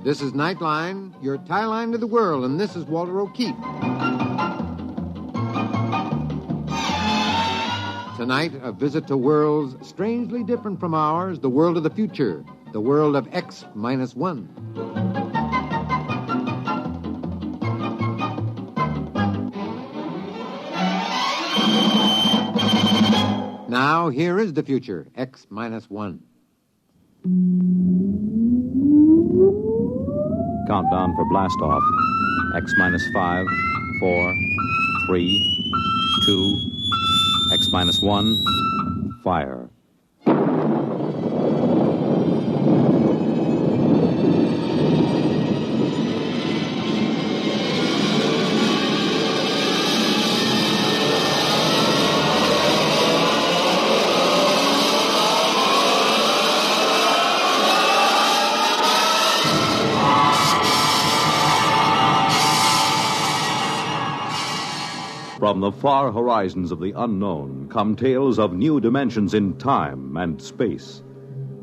This is Nightline, your tie line to the world, and this is Walter O'Keefe. Tonight, a visit to worlds strangely different from ours, the world of the future, the world of X-1. Now, here is the future, X-1. Countdown for blast-off. X-5, 4, 3, 2, X-1, fire. From the far horizons of the unknown come tales of new dimensions in time and space.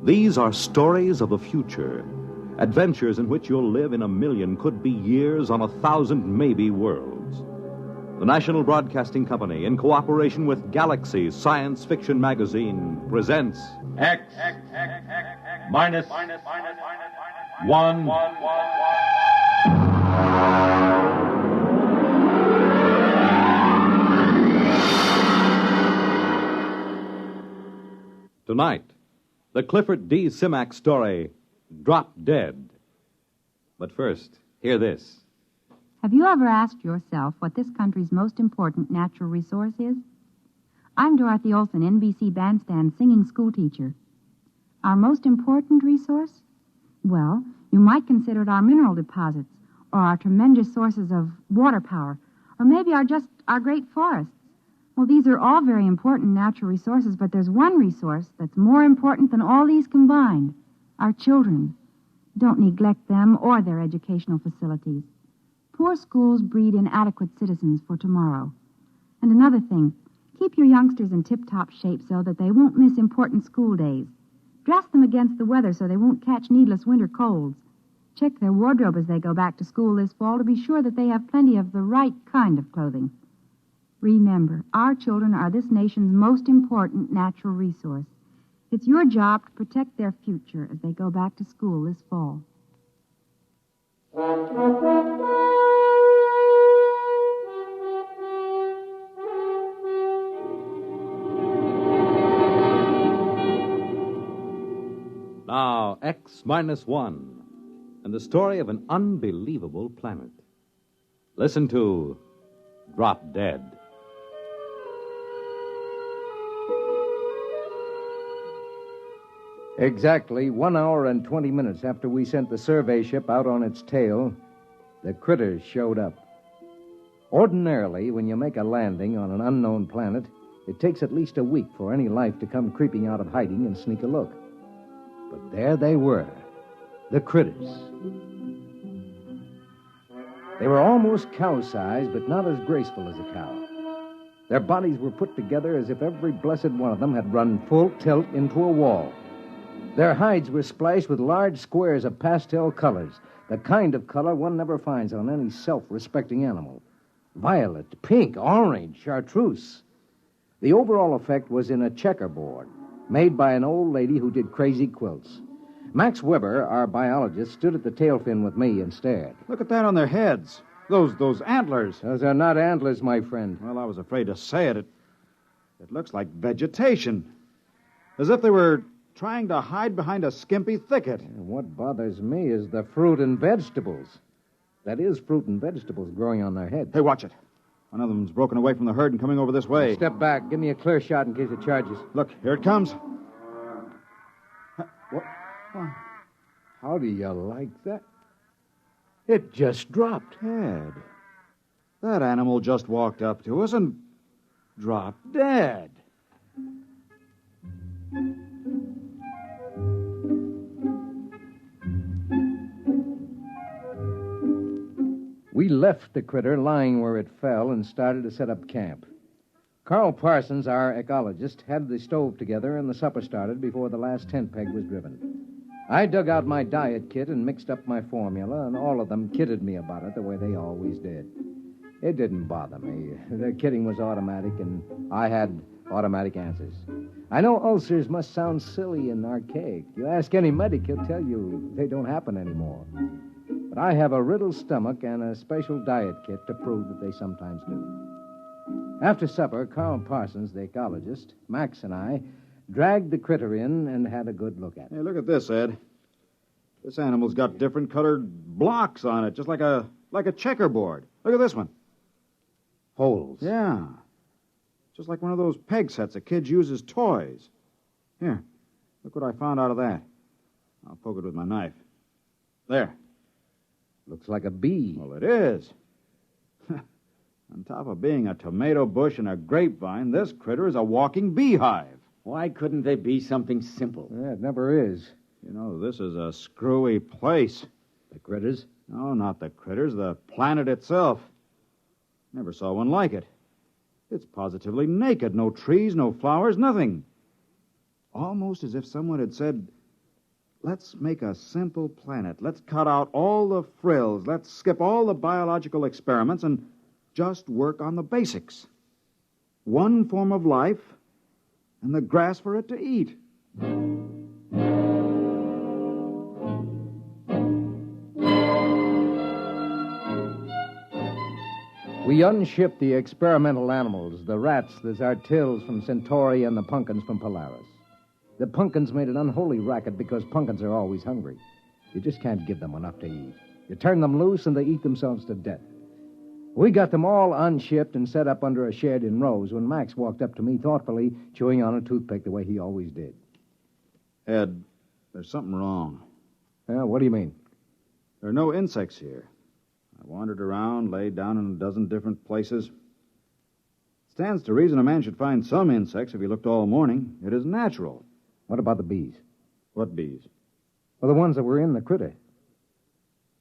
These are stories of the future, adventures in which you'll live in a million, could be years, on 1,000 maybe worlds. The National Broadcasting Company, in cooperation with Galaxy Science Fiction Magazine, presents X minus one. Tonight, the Clifford D. Simak story, Drop Dead. But first, hear this. Have you ever asked yourself what this country's most important natural resource is? I'm Dorothy Olson, NBC Bandstand singing schoolteacher. Our most important resource? Well, you might consider it our mineral deposits, or our tremendous sources of water power, or maybe our great forests. Well, these are all very important natural resources, but there's one resource that's more important than all these combined: our children. Don't neglect them or their educational facilities. Poor schools breed inadequate citizens for tomorrow. And another thing, keep your youngsters in tip-top shape so that they won't miss important school days. Dress them against the weather so they won't catch needless winter colds. Check their wardrobe as they go back to school this fall to be sure that they have plenty of the right kind of clothing. Remember, our children are this nation's most important natural resource. It's your job to protect their future as they go back to school this fall. Now, X-1, and the story of an unbelievable planet. Listen to Drop Dead. Exactly 1 hour and 20 minutes after we sent the survey ship out on its tail, the critters showed up. Ordinarily, when you make a landing on an unknown planet, it takes at least a week for any life to come creeping out of hiding and sneak a look. But there they were, the critters. They were almost cow-sized, but not as graceful as a cow. Their bodies were put together as if every blessed one of them had run full tilt into a wall. Their hides were splashed with large squares of pastel colors, the kind of color one never finds on any self-respecting animal. Violet, pink, orange, chartreuse. The overall effect was in a checkerboard, made by an old lady who did crazy quilts. Max Weber, our biologist, stood at the tail fin with me and stared. Look at that on their heads. Those antlers. Those are not antlers, my friend. Well, I was afraid to say it. It looks like vegetation. As if they were trying to hide behind a skimpy thicket. And what bothers me is the fruit and vegetables. That is, fruit and vegetables growing on their heads. Hey, watch it. One of them's broken away from the herd and coming over this way. Step back. Give me a clear shot in case it charges. Look, here it comes. What? How do you like that? It just dropped. Ted, that animal just walked up to us and dropped dead. We left the critter lying where it fell and started to set up camp. Carl Parsons, our ecologist, had the stove together and the supper started before the last tent peg was driven. I dug out my diet kit and mixed up my formula, and all of them kidded me about it the way they always did. It didn't bother me. Their kidding was automatic, and I had automatic answers. I know ulcers must sound silly and archaic. You ask any medic, he'll tell you they don't happen anymore. But I have a riddled stomach and a special diet kit to prove that they sometimes do. After supper, Carl Parsons, the ecologist, Max, and I dragged the critter in and had a good look at it. Hey, look at this, Ed. This animal's got different colored blocks on it, just like a checkerboard. Look at this one. Holes. Yeah. Just like one of those peg sets that kids use as toys. Here, look what I found out of that. I'll poke it with my knife. There. Looks like a bee. Well, it is. On top of being a tomato bush and a grapevine, this critter is a walking beehive. Why couldn't they be something simple? Yeah, it never is. You know, this is a screwy place. The critters? No, not the critters, the planet itself. Never saw one like it. It's positively naked. No trees, no flowers, nothing. Almost as if someone had said, let's make a simple planet. Let's cut out all the frills. Let's skip all the biological experiments and just work on the basics. One form of life and the grass for it to eat. We unshipped the experimental animals, the rats, the zartils from Centauri, and the pumpkins from Polaris. The pumpkins made an unholy racket because pumpkins are always hungry. You just can't give them enough to eat. You turn them loose and they eat themselves to death. We got them all unshipped and set up under a shed in rows when Max walked up to me thoughtfully, chewing on a toothpick the way he always did. Ed, there's something wrong. What do you mean? There are no insects here. I wandered around, laid down in a dozen different places. Stands to reason a man should find some insects if he looked all morning. It is natural. What about the bees? What bees? Well, the ones that were in the critter.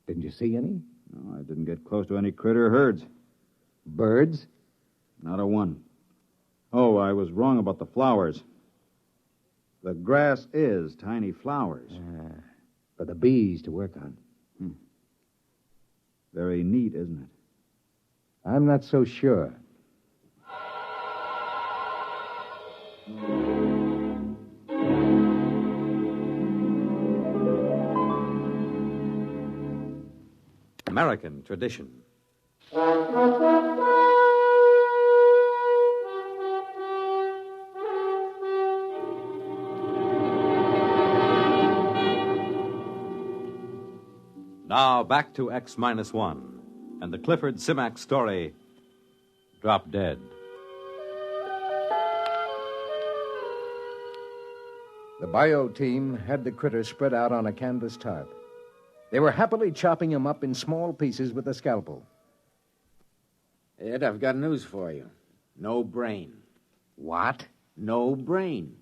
Didn't you see any? No, I didn't get close to any critter herds. Birds? Not a one. Oh, I was wrong about the flowers. The grass is tiny flowers. For the bees to work on. Very neat, isn't it? I'm not so sure. American tradition. Now back to X-1 and the Clifford Simac story, Drop Dead. The bio team had the critters spread out on a canvas tarp. They were happily chopping them up in small pieces with a scalpel. Ed, I've got news for you. No brain. What? No brain.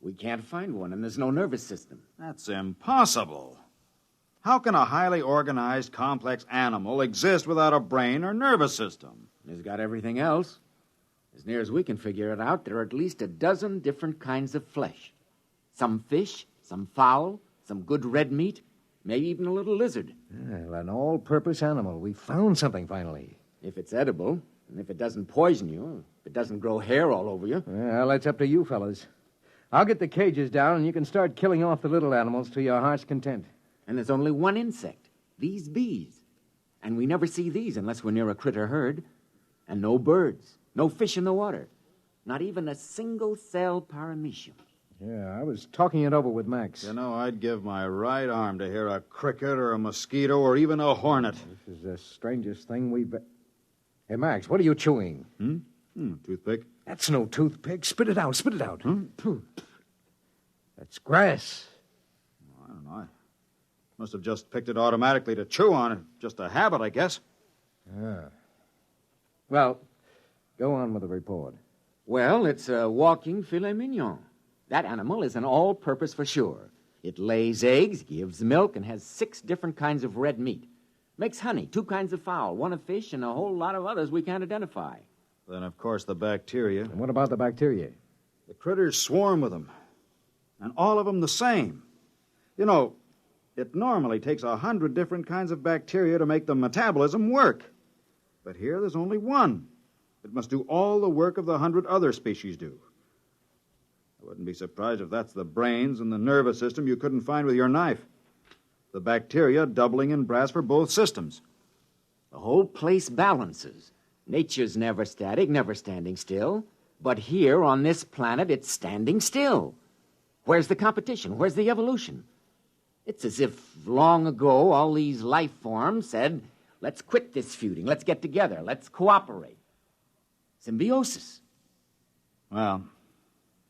We can't find one, and there's no nervous system. That's impossible. How can a highly organized, complex animal exist without a brain or nervous system? It's got everything else. As near as we can figure it out, there are at least a dozen different kinds of flesh. Some fish, some fowl, some good red meat, maybe even a little lizard. Well, an all-purpose animal. We found something finally. If it's edible, and if it doesn't poison you, if it doesn't grow hair all over you. Well, that's up to you fellas. I'll get the cages down, and you can start killing off the little animals to your heart's content. And there's only one insect, these bees. And we never see these unless we're near a critter herd. And no birds, no fish in the water. Not even a single-cell paramecium. Yeah, I was talking it over with Max. You know, I'd give my right arm to hear a cricket or a mosquito or even a hornet. This is the strangest thing we've... Hey, Max, what are you chewing? Toothpick. That's no toothpick. Spit it out, spit it out. That's grass. I don't know. I must have just picked it automatically to chew on. Just a habit, I guess. Well, go on with the report. Well, it's a walking filet mignon. That animal is an all-purpose for sure. It lays eggs, gives milk, and has 6 different kinds of red meat. Makes honey, 2 kinds of fowl, 1 of fish, and a whole lot of others we can't identify. Then, of course, the bacteria. And what about the bacteria? The critters swarm with them. And all of them the same. You know, It normally takes 100 different kinds of bacteria to make the metabolism work. But here there's only one. It must do all the work of the 100 other species do. I wouldn't be surprised if that's the brains and the nervous system you couldn't find with your knife. The bacteria doubling in brass for both systems. The whole place balances. Nature's never static, never standing still. But here on this planet, it's standing still. Where's the competition? Where's the evolution? It's as if long ago all these life forms said, let's quit this feuding, let's get together, let's cooperate. Symbiosis. Well,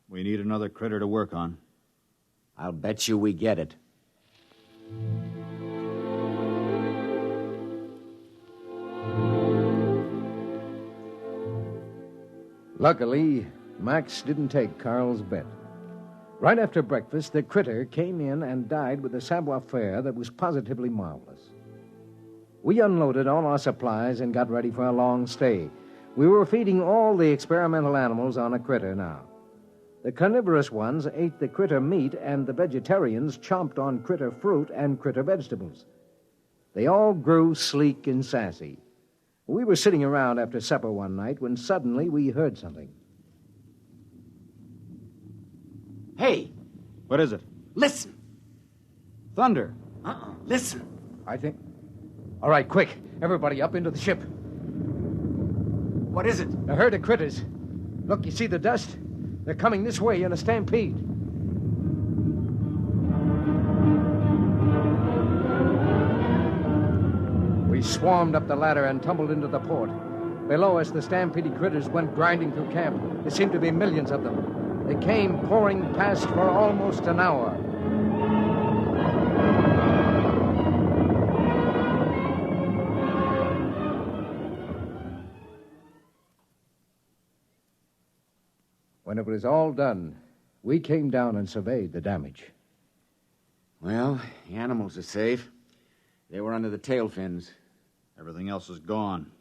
we need another critter to work on. I'll bet you we get it. Luckily, Max didn't take Carl's bet. Right after breakfast, the critter came in and died with a savoir-faire that was positively marvelous. We unloaded all our supplies and got ready for a long stay. We were feeding all the experimental animals on a critter now. The carnivorous ones ate the critter meat, and the vegetarians chomped on critter fruit and critter vegetables. They all grew sleek and sassy. We were sitting around after supper one night when suddenly we heard something. Hey! What is it? Listen! Thunder. Listen! I think... All right, quick. Everybody up into the ship. What is it? A herd of critters. Look, you see the dust? They're coming this way in a stampede. We swarmed up the ladder and tumbled into the port. Below us, the stampeded critters went grinding through camp. There seemed to be millions of them. They came pouring past for almost an hour. When it was all done, we came down and surveyed the damage. Well, the animals are safe. They were under the tail fins. Everything else is gone.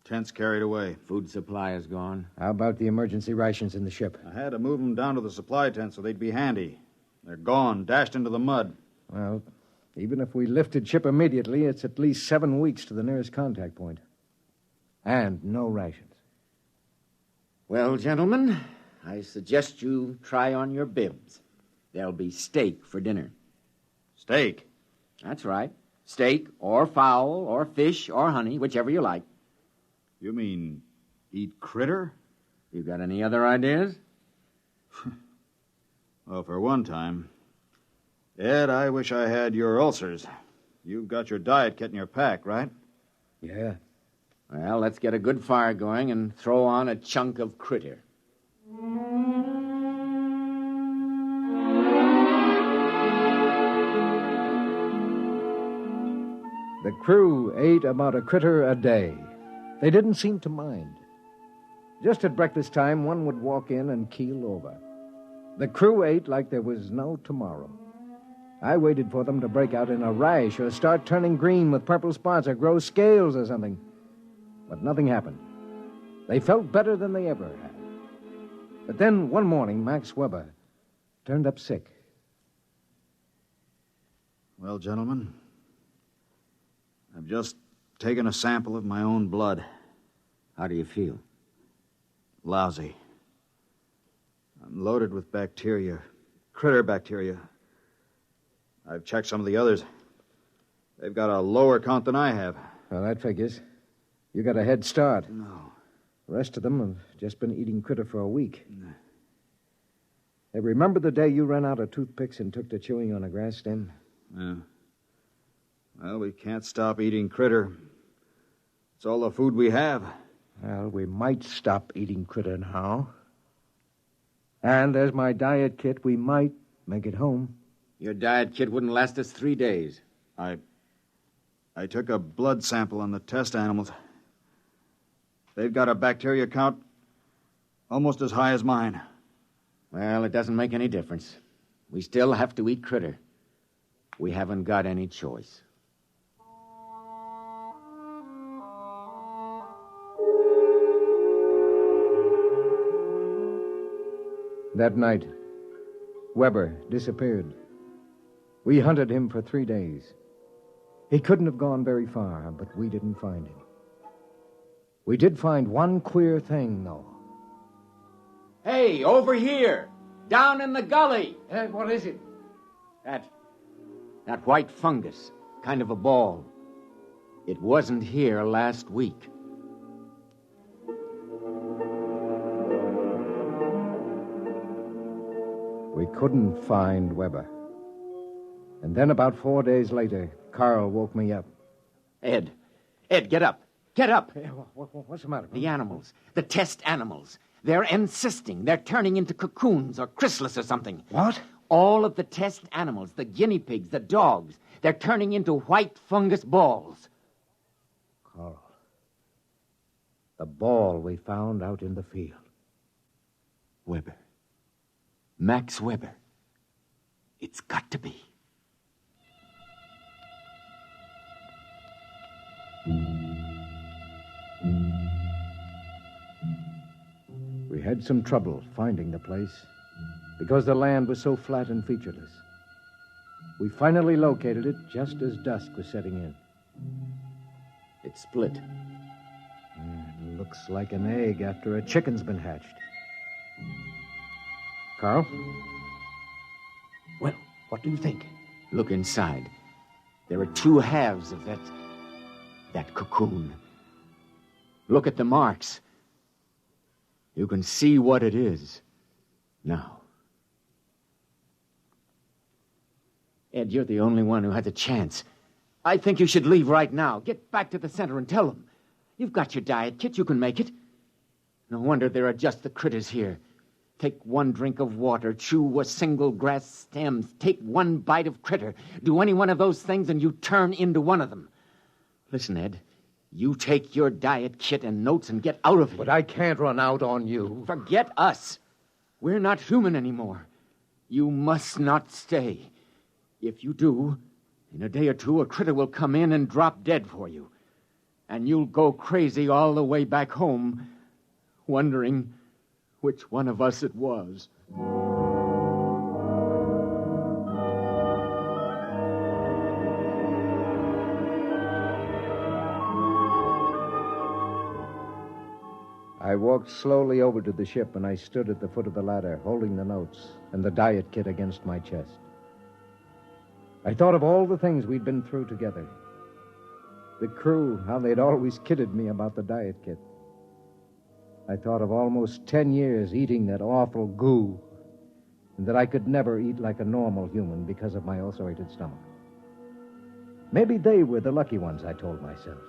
Tents carried away. Food supply is gone. How about the emergency rations in the ship? I had to move them down to the supply tent so they'd be handy. They're gone, dashed into the mud. Well, even if we lifted ship immediately, it's at least 7 weeks to the nearest contact point. And no rations. Well, gentlemen, I suggest you try on your bibs. There'll be steak for dinner. Steak? That's right. Steak or fowl or fish or honey, whichever you like. You mean eat critter? You got any other ideas? Well, for one time. Ed, I wish I had your ulcers. You've got your diet kit in your pack, right? Yeah. Well, let's get a good fire going and throw on a chunk of critter. The crew ate about a critter a day. They didn't seem to mind. Just at breakfast time, one would walk in and keel over. The crew ate like there was no tomorrow. I waited for them to break out in a rash or start turning green with purple spots or grow scales or something. But nothing happened. They felt better than they ever had. But then one morning, Max Weber turned up sick. Well, gentlemen, I've just taken a sample of my own blood. How do you feel? Lousy. I'm loaded with bacteria, critter bacteria. I've checked some of the others. They've got a lower count than I have. Well, that figures. You got a head start. No. The rest of them have just been eating critter for a week. Hey, remember the day you ran out of toothpicks and took to chewing on a grass stem? Yeah. Well, we can't stop eating critter. It's all the food we have. Well, we might stop eating critter now. And there's my diet kit. We might make it home. Your diet kit wouldn't last us 3 days. I took a blood sample on the test animals. They've got a bacteria count almost as high as mine. Well, it doesn't make any difference. We still have to eat critter. We haven't got any choice. That night, Weber disappeared. We hunted him for 3 days. He couldn't have gone very far, but we didn't find him. We did find one queer thing, though. Hey, over here! Down in the gully! What is it? That white fungus, kind of a ball. It wasn't here last week. We couldn't find Weber. And then about 4 days later, Carl woke me up. Ed, get up. Get up. Hey, what's the matter? The animals, the test animals. They're encysting. They're turning into cocoons or chrysalis or something. What? All of the test animals, the guinea pigs, the dogs, they're turning into white fungus balls. Carl, the ball we found out in the field. Weber. Max Weber. It's got to be. We had some trouble finding the place because the land was so flat and featureless. We finally located it just as dusk was setting in. It's split. It looks like an egg after a chicken's been hatched. Carl? Well, what do you think? Look inside. There are 2 halves of that cocoon. Look at the marks. You can see what it is now. Ed, you're the only one who has a chance. I think you should leave right now. Get back to the center and tell them. You've got your diet kit. You can make it. No wonder there are just the critters here. Take 1 drink of water, chew a single grass stem, take 1 bite of critter. Do any one of those things and you turn into one of them. Listen, Ed, you take your diet kit and notes and get out of here. But I can't run out on you. Forget us. We're not human anymore. You must not stay. If you do, in a day or 2, a critter will come in and drop dead for you. And you'll go crazy all the way back home, wondering which one of us it was. I walked slowly over to the ship, and I stood at the foot of the ladder, holding the notes and the diet kit against my chest. I thought of all the things we'd been through together. The crew, how they'd always kidded me about the diet kit. I thought of almost 10 years eating that awful goo, and that I could never eat like a normal human because of my ulcerated stomach. Maybe they were the lucky ones, I told myself.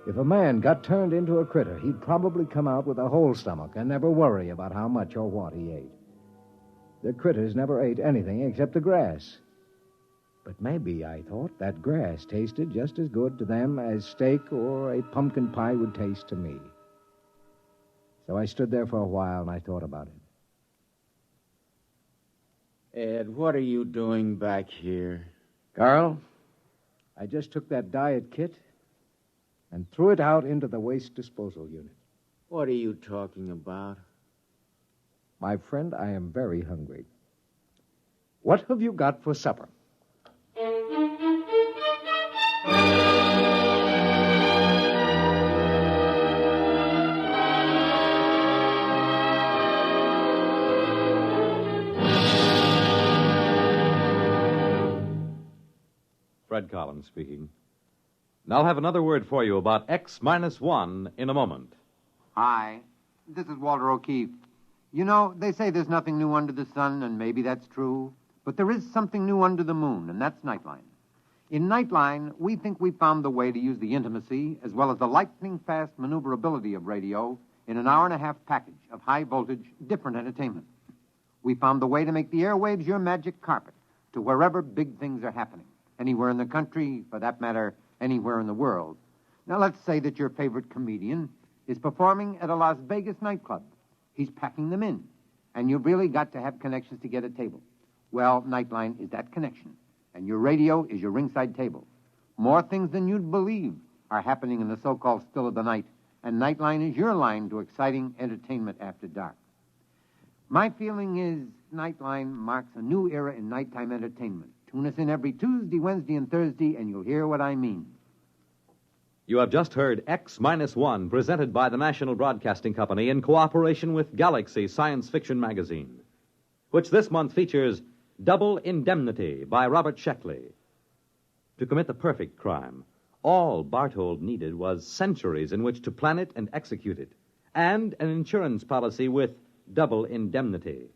If a man got turned into a critter, he'd probably come out with a whole stomach and never worry about how much or what he ate. The critters never ate anything except the grass. But maybe, I thought, that grass tasted just as good to them as steak or a pumpkin pie would taste to me. So I stood there for a while and I thought about it. Ed, what are you doing back here? Carl, I just took that diet kit and threw it out into the waste disposal unit. What are you talking about? My friend, I am very hungry. What have you got for supper? Fred Collins speaking. And I'll have another word for you about X-1 in a moment. Hi, this is Walter O'Keefe. You know, they say there's nothing new under the sun, and maybe that's true. But there is something new under the moon, and that's Nightline. In Nightline, we think we found the way to use the intimacy as well as the lightning-fast maneuverability of radio in an hour-and-a-half package of high-voltage, different entertainment. We found the way to make the airwaves your magic carpet to wherever big things are happening. Anywhere in the country, for that matter, anywhere in the world. Now, let's say that your favorite comedian is performing at a Las Vegas nightclub. He's packing them in, and you've really got to have connections to get a table. Well, Nightline is that connection, and your radio is your ringside table. More things than you'd believe are happening in the so-called still of the night, and Nightline is your line to exciting entertainment after dark. My feeling is Nightline marks a new era in nighttime entertainment, Tune us in every Tuesday, Wednesday, and Thursday, and you'll hear what I mean. You have just heard X-1, presented by the National Broadcasting Company in cooperation with Galaxy Science Fiction Magazine, which this month features Double Indemnity by Robert Sheckley. To commit the perfect crime, all Barthold needed was centuries in which to plan it and execute it, and an insurance policy with double indemnity.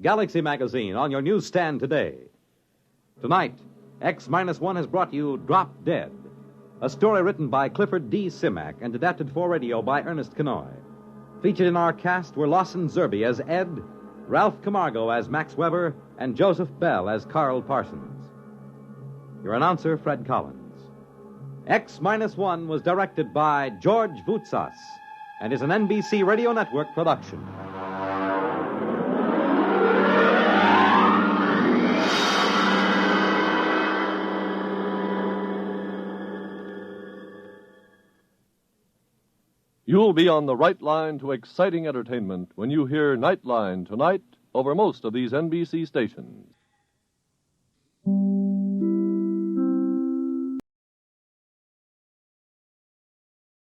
Galaxy Magazine on your newsstand today. Tonight, X-1 has brought you Drop Dead, a story written by Clifford D. Simak and adapted for radio by Ernest Kenoy. Featured in our cast were Lawson Zerby as Ed, Ralph Camargo as Max Weber, and Joseph Bell as Carl Parsons. Your announcer, Fred Collins. X-1 was directed by George Voutsas and is an NBC Radio Network production. You'll be on the right line to exciting entertainment when you hear Nightline tonight over most of these NBC stations.